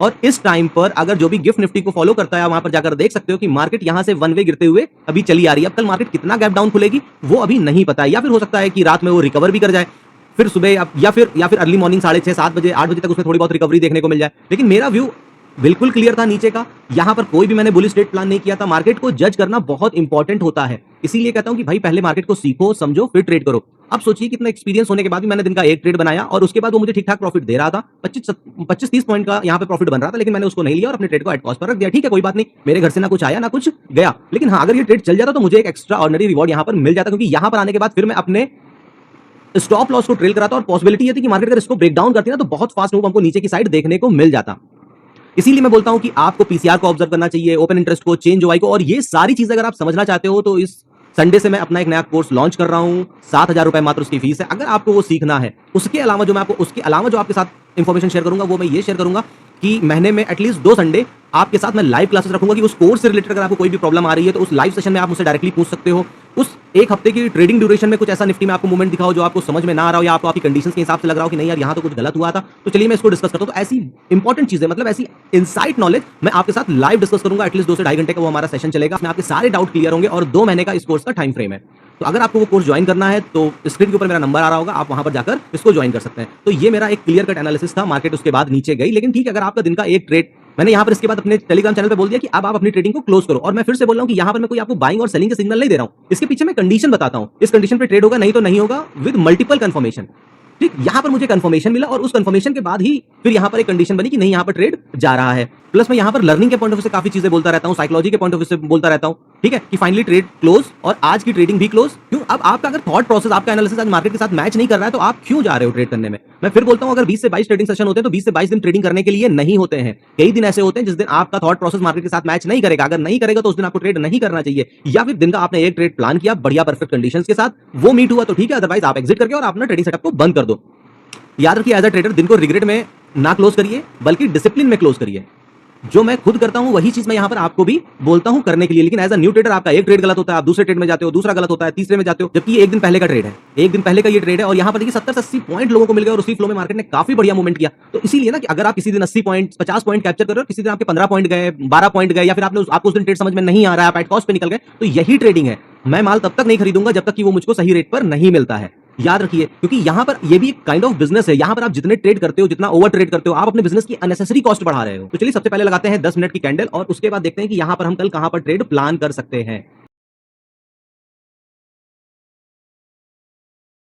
और इस टाइम पर अगर जो भी गिफ्ट निफ्टी को फॉलो करता है, वहां पर जाकर देख सकते हो कि मार्केट यहां से वन वे गिरते हुए अभी चली आ रही है। अब कल मार्केट कितना गैप डाउन खुलेगी वो अभी नहीं पता है, या फिर हो सकता है कि रात में वो रिकवर भी कर जाए, फिर सुबह या फिर अर्ली मॉर्निंग 6:30 7 बजे 8 बजे तक उसमें थोड़ी बहुत रिकवरी देखने को मिल जाए। लेकिन मेरा व्यू बिल्कुल क्लियर था नीचे का, यहां पर कोई भी मैंने बुलिश ट्रेड प्लान नहीं किया था। मार्केट को जज करना बहुत इंपॉर्टेंट होता है, इसीलिए कहता हूं कि भाई पहले मार्केट को सीखो, समझो, फिर ट्रेड करो। अब सोचिए कितना एक्सपीरियंस होने के बाद भी मैंने दिन का एक ट्रेड बनाया और उसके बाद वो मुझे ठीक ठाक प्रॉफिट दे रहा था, 25-30 पॉइंट का यहां पे प्रॉफिट बन रहा था, लेकिन मैंने उसको नहीं लिया और अपने ट्रेड को एट कॉस्ट पर रख दिया। ठीक है, कोई बात नहीं, मेरे घर से ना कुछ आया ना कुछ गया, लेकिन हाँ, अगर ये ट्रेड चल जाता तो मुझे एक एक्स्ट्रा ऑर्डिनरी रिवॉर्ड यहां पर मिल जाता, क्योंकि यहां पर आने के बाद फिर मैं अपने स्टॉप लॉस को ट्रेल कराता और पॉसिबिलिटी ये थी कि मार्केट अगर इसको ब्रेक डाउन करती ना तो बहुत फास्ट मूव हमको नीचे की साइड देखने को मिल जाता। इसीलिए मैं बोलता हूं कि आपको पीसीआर को ऑब्जर्व करना चाहिए, ओपन इंटरेस्ट को, चेंज ओवाई को, और ये सारी चीजें अगर आप समझना चाहते हो तो इस संडे से मैं अपना एक नया कोर्स लॉन्च कर रहा हूं। 7,000 रुपए मात्र उसकी फीस है। अगर आपको वो सीखना है, उसके अलावा जो आपके साथ इंफॉर्मेशन शेयर करूंगा वो मैं ये शेयर करूंगा कि महीने में एटलीस्ट 2 संडे आपके साथ मैं लाइव क्लासेस रखूंगा कि उस कोर्स से रिलेटेड अगर आपको कोई भी प्रॉब्लम आ रही है तो उस लाइव सेशन में आप मुझसे डायरेक्टली पूछ सकते हो। उस एक हफ्ते की ट्रेडिंग ड्यूरेशन में कुछ ऐसा निफ्टी में आपको मूवमेंट दिखाओ जो आपको समझ में ना आ रहा हो, या आपको आपकी कंडीशंस के हिसाब से लग रहा हो कि नहीं यार यहाँ तो कुछ गलत हुआ था, तो चलिए मैं इसको डिस्कस करता हूं। तो ऐसी इंपॉर्टेंट चीजें, मतलब ऐसी इनसाइट नॉलेज मैं आपके साथ लाइव डिस्कस करूंगा। एटलीस्ट 2 से 2.5 घंटे का वो हमारा सेशन चलेगा, इसमें आपके सारे डाउट क्लियर होंगे और 2 महीने का इस कोर्स का टाइम फ्रेम है। तो अगर आपको वो कोर्स ज्वाइन करना है तो स्क्रीन के ऊपर मेरा नंबर आ रहा होगा, आप वहां पर जाकर इसको ज्वाइन कर सकते हैं। तो ये मेरा एक क्लियर कट एनालिसिस था। मार्केट उसके बाद नीचे गई, लेकिन ठीक है, अगर आपका दिन का एक ट्रेड, मैंने यहां पर इसके बाद अपने टेलीग्राम चैनल पे बोल दिया कि अब आप अपनी ट्रेडिंग को क्लोज करो, और मैं फिर से बोल रहा हूं कि यहां पर मैं कोई आपको बाइंग और सेलिंग के सिग्नल नहीं दे रहा हूं, इसके पीछे मैं कंडीशन बताता हूं। इस कंडीशन पे ट्रेड होगा, नहीं तो नहीं होगा, विद मल्टीपल कंफर्मेशन। ठीक, यहां पर मुझे कंफर्मेशन मिला और उस कंफर्मेशन के बाद ही फिर यहां पर एक कंडीशन बनी कि नहीं, यहां पर ट्रेड जा रहा है। प्लस मैं यहां पर लर्निंग के पॉइंट ऑफ व्यू से काफी चीजें बोलता रहता हूं, साइकोलॉजी के पॉइंट ऑफ व्यू से बोलता रहता हूं, ठीक है, कि फाइनली ट्रेड क्लोज और आज की ट्रेडिंग भी क्लोज। क्यों? अब आपका अगर थॉट प्रोसेस, आपका एनालिसिस आज मार्केट के साथ मैच नहीं कर रहा है तो आप क्यों जा रहे हो ट्रेड करने में? मैं फिर बोलता हूं, अगर 20 से 22 ट्रेडिंग सेशन होते हैं तो 20 से 22 दिन ट्रेडिंग करने के लिए नहीं होते हैं। कई दिन ऐसे होते हैं जिस दिन आपका थॉट प्रोसेस मार्केट के साथ मैच नहीं करेगा। अगर नहीं करेगा तो उस दिन आपको ट्रेड नहीं करना चाहिए, या फिर दिन का आपने एक ट्रेड प्लान किया बढ़िया परफेक्ट कंडीशंस के साथ, वो मीट हुआ तो ठीक है, अदरवाइज आप एग्जिट करके और अपना ट्रेडिंग सेटअप को बंद कर दो। याद रखिए, एज अ ट्रेडर दिन को रिग्रेट में ना क्लोज करिए, बल्कि डिसिप्लिन में क्लोज करिए। जो मैं खुद करता हूं वही चीज मैं यहां पर आपको भी बोलता हूं करने के लिए। लेकिन एज अ न्यू ट्रेडर आपका एक ट्रेड गलत होता है, आप दूसरे ट्रेड में जाते हो, दूसरा गलत होता है, तीसरे में जाते हो, जबकि ये एक दिन पहले का ट्रेड है, एक दिन पहले का ये ट्रेड है। और यहां पर देखिए 70 से 80 पॉइंट लोगों को मिल गए और उसी फ्लो में मार्केट ने काफी बढ़िया मूवमेंट किया। तो इसीलिए ना कि अगर आप किसी दिन 80 पॉइंट 50 पॉइंट कैप्चर कर रहे हो, किसी दिन आपके 15 पॉइंट गए, 12 पॉइंट गए, या फिर आपको उस दिन ट्रेड समझ में नहीं आ रहा है, आप एट कॉस्ट पे निकल गए, तो यही ट्रेडिंग है। मैं माल तब तक नहीं खरीदूंगा जब तक कि वो मुझको सही रेट पर नहीं मिलता है। याद रखिए, क्योंकि यहां पर ये भी एक काइंड ऑफ बिजनेस है। यहां पर आप जितने ट्रेड करते हो, जितना ओवर ट्रेड करते हो, आप अपने बिजनेस की अननेसेसरी कॉस्ट बढ़ा रहे हो। तो चलिए सबसे पहले लगाते हैं 10 मिनट की कैंडल और उसके बाद देखते हैं कि यहां पर हम कल कहां पर ट्रेड प्लान कर सकते हैं।